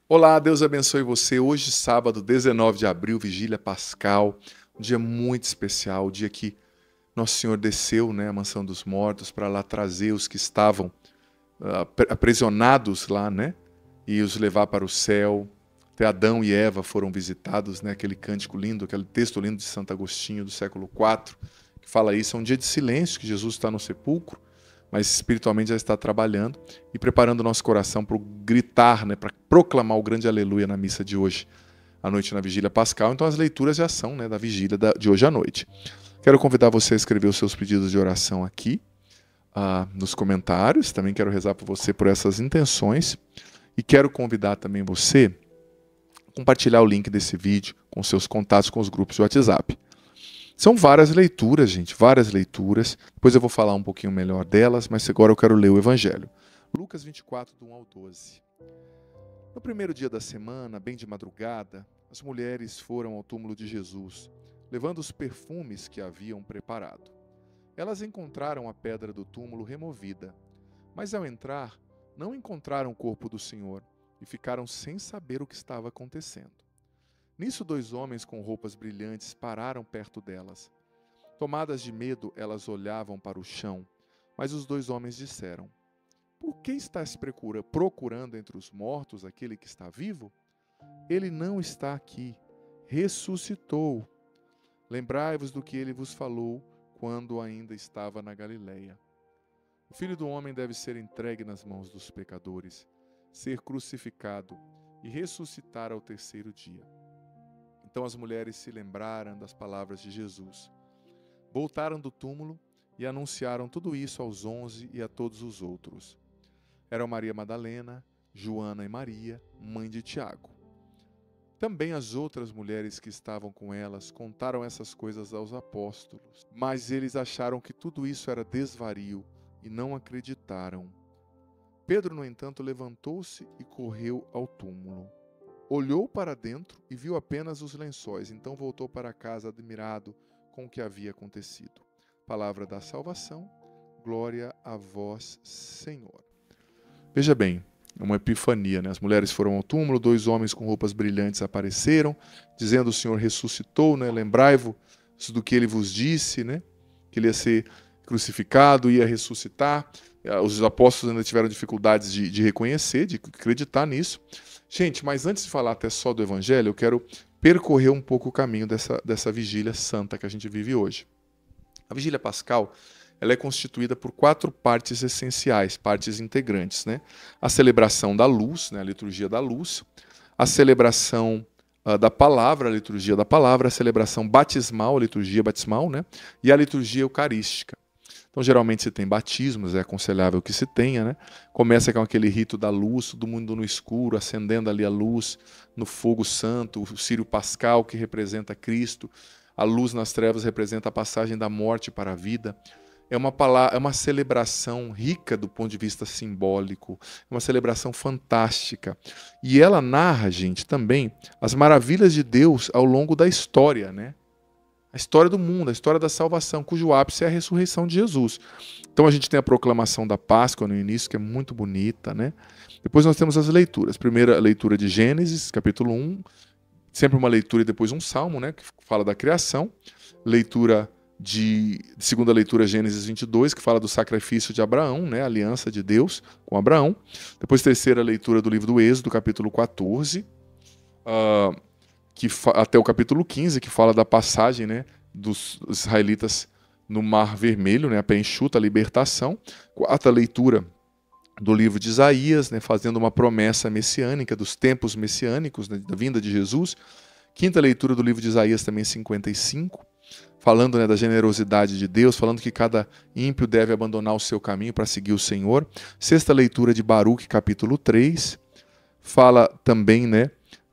Olá, Deus abençoe você. Hoje, sábado, 19 de abril, vigília pascal, um dia muito especial, o dia que Nosso Senhor desceu, à mansão dos mortos para lá trazer os que estavam aprisionados lá, e os levar para o céu. Até Adão e Eva foram visitados, aquele cântico lindo, aquele texto lindo de Santo Agostinho, do século IV, que fala isso. É um dia de silêncio, que Jesus está no sepulcro, mas espiritualmente já está trabalhando e preparando o nosso coração para gritar, para proclamar o grande aleluia na missa de hoje, à noite na vigília pascal. Então as leituras já são da vigília de hoje à noite. Quero convidar você a escrever os seus pedidos de oração aqui nos comentários. Também quero rezar por você por essas intenções. E quero convidar também você a compartilhar o link desse vídeo com seus contatos, com os grupos de WhatsApp. São várias leituras, gente, várias leituras. Depois eu vou falar um pouquinho melhor delas, mas agora eu quero ler o Evangelho. Lucas 24, do 1 ao 12. No primeiro dia da semana, bem de madrugada, as mulheres foram ao túmulo de Jesus, levando os perfumes que haviam preparado. Elas encontraram a pedra do túmulo removida, mas ao entrar, não encontraram o corpo do Senhor e ficaram sem saber o que estava acontecendo. Nisso, 2 homens com roupas brilhantes pararam perto delas. Tomadas de medo, elas olhavam para o chão, mas os 2 homens disseram: Por que estás procurando entre os mortos aquele que está vivo? Ele não está aqui, ressuscitou. Lembrai-vos do que ele vos falou quando ainda estava na Galileia. O Filho do Homem deve ser entregue nas mãos dos pecadores, ser crucificado e ressuscitar ao 3º dia. Então as mulheres se lembraram das palavras de Jesus. Voltaram do túmulo e anunciaram tudo isso aos 11 e a todos os outros. Eram Maria Madalena, Joana e Maria, mãe de Tiago. Também as outras mulheres que estavam com elas contaram essas coisas aos apóstolos, mas eles acharam que tudo isso era desvario e não acreditaram. Pedro, no entanto, levantou-se e correu ao túmulo. Olhou para dentro e viu apenas os lençóis, então voltou para casa admirado com o que havia acontecido. Palavra da salvação, glória a vós, Senhor. Veja bem, é uma epifania, As mulheres foram ao túmulo, 2 homens com roupas brilhantes apareceram, dizendo: o Senhor ressuscitou, Lembrai-vos do que ele vos disse, Que ele ia ser crucificado, ia ressuscitar. Os apóstolos ainda tiveram dificuldades de reconhecer, de acreditar nisso. Gente, mas antes de falar até só do Evangelho, eu quero percorrer um pouco o caminho dessa vigília santa que a gente vive hoje. A vigília pascal, ela é constituída por 4 partes essenciais, partes integrantes, A celebração da luz, a liturgia da luz, a celebração da palavra, a liturgia da palavra, a celebração batismal, a liturgia batismal, e a liturgia eucarística. Então, geralmente se tem batismos, é aconselhável que se tenha, Começa com aquele rito da luz, todo mundo no escuro, acendendo ali a luz no fogo santo, o círio pascal que representa Cristo, a luz nas trevas representa a passagem da morte para a vida. É uma celebração rica do ponto de vista simbólico, é uma celebração fantástica. E ela narra, gente, também as maravilhas de Deus ao longo da história, A história do mundo, a história da salvação, cujo ápice é a ressurreição de Jesus. Então a gente tem a proclamação da Páscoa no início, que é muito bonita, Depois nós temos as leituras. Primeira leitura de Gênesis, capítulo 1, sempre uma leitura e depois um salmo, que fala da criação. Segunda leitura, Gênesis 22, que fala do sacrifício de Abraão, a aliança de Deus com Abraão. Depois, terceira leitura do livro do Êxodo, capítulo 14, até o capítulo 15, que fala da passagem dos israelitas no Mar Vermelho, a pé enxuta, a libertação. Quarta leitura do livro de Isaías, fazendo uma promessa messiânica, dos tempos messiânicos, da vinda de Jesus. Quinta leitura do livro de Isaías, também 55, falando da generosidade de Deus, falando que cada ímpio deve abandonar o seu caminho para seguir o Senhor. Sexta leitura de Baruque, capítulo 3, fala também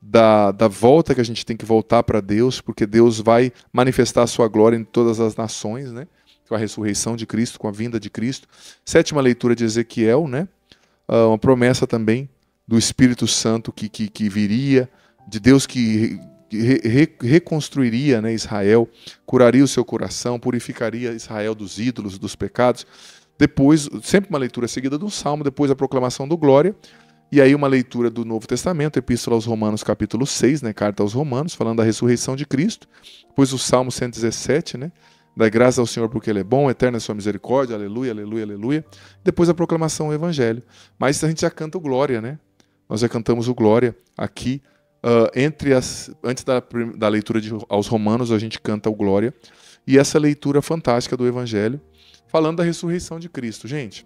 da volta, que a gente tem que voltar para Deus, porque Deus vai manifestar a sua glória em todas as nações, com a ressurreição de Cristo, com a vinda de Cristo. Sétima leitura de Ezequiel, uma promessa também do Espírito Santo que viria, de Deus que reconstruiria Israel, curaria o seu coração, purificaria Israel dos ídolos, dos pecados. Depois, sempre uma leitura seguida de um salmo, depois a proclamação do glória, E aí uma leitura do Novo Testamento, Epístola aos Romanos, capítulo 6, né, carta aos Romanos, falando da ressurreição de Cristo. Depois o Salmo 117, né, dai graças ao Senhor porque Ele é bom, eterna é sua misericórdia, aleluia, aleluia, aleluia. Depois a proclamação do Evangelho. Mas a gente já canta o Glória, né? Nós já cantamos o Glória aqui. Antes da leitura aos Romanos, a gente canta o Glória. E essa leitura fantástica do Evangelho, falando da ressurreição de Cristo. Gente,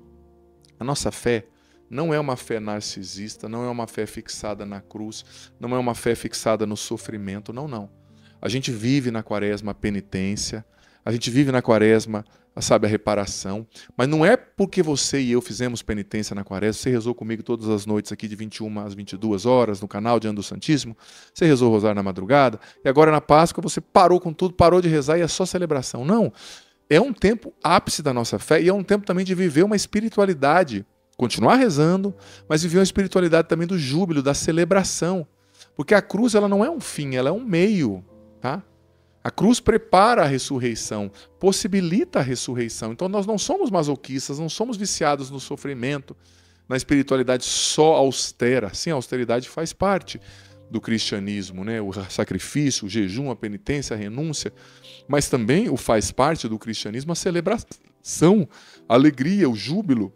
a nossa fé não é uma fé narcisista, não é uma fé fixada na cruz, não é uma fé fixada no sofrimento, não, não. A gente vive na quaresma a penitência, a gente vive na quaresma, sabe, a reparação, mas não é porque você e eu fizemos penitência na quaresma, você rezou comigo todas as noites aqui de 21 às 22 horas no canal Diante do Santíssimo, você rezou o rosário na madrugada, e agora na Páscoa você parou com tudo, parou de rezar e é só celebração. Não, é um tempo ápice da nossa fé e é um tempo também de viver uma espiritualidade, continuar rezando, mas viver uma espiritualidade também do júbilo, da celebração, porque a cruz ela não é um fim, ela é um meio, tá? A cruz prepara a ressurreição, possibilita a ressurreição. Então nós não somos masoquistas, não somos viciados no sofrimento, na espiritualidade só austera. Sim, a austeridade faz parte do cristianismo, né? O sacrifício, o jejum, a penitência, a renúncia, mas também o faz parte do cristianismo a celebração, a alegria, o júbilo,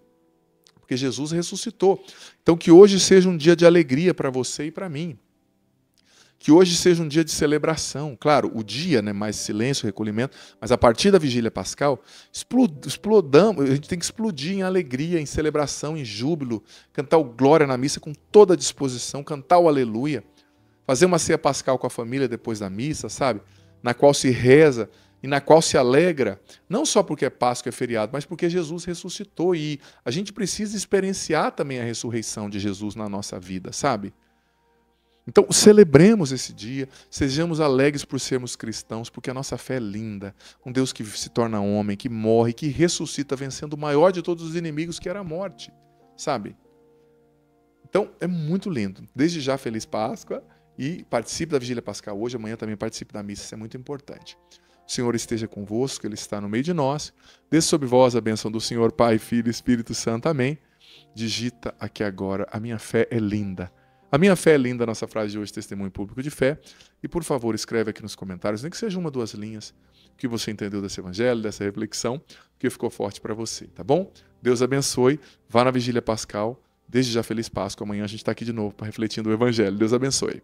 porque Jesus ressuscitou. Então que hoje seja um dia de alegria para você e para mim. Que hoje seja um dia de celebração. Claro, o dia, né, mais silêncio, recolhimento, mas a partir da vigília pascal, explodamos, a gente tem que explodir em alegria, em celebração, em júbilo, cantar o glória na missa com toda a disposição, cantar o aleluia, fazer uma ceia pascal com a família depois da missa, sabe? Na qual se reza e na qual se alegra, não só porque é Páscoa, é feriado, mas porque Jesus ressuscitou e a gente precisa experienciar também a ressurreição de Jesus na nossa vida, sabe? Então, celebremos esse dia, sejamos alegres por sermos cristãos, porque a nossa fé é linda. Um Deus que se torna homem, que morre, que ressuscita, vencendo o maior de todos os inimigos, que era a morte, sabe? Então, é muito lindo. Desde já, Feliz Páscoa e participe da Vigília Pascal hoje, amanhã também participe da missa, isso é muito importante. O Senhor esteja convosco, Ele está no meio de nós. Desça sobre vós a bênção do Senhor, Pai, Filho e Espírito Santo. Amém. Digita aqui agora, a minha fé é linda. A minha fé é linda, a nossa frase de hoje, testemunho público de fé. E, por favor, escreve aqui nos comentários, nem que seja uma, duas linhas, o que você entendeu desse evangelho, dessa reflexão, o que ficou forte para você, tá bom? Deus abençoe, vá na Vigília Pascal, desde já Feliz Páscoa, amanhã a gente está aqui de novo para refletindo o evangelho. Deus abençoe.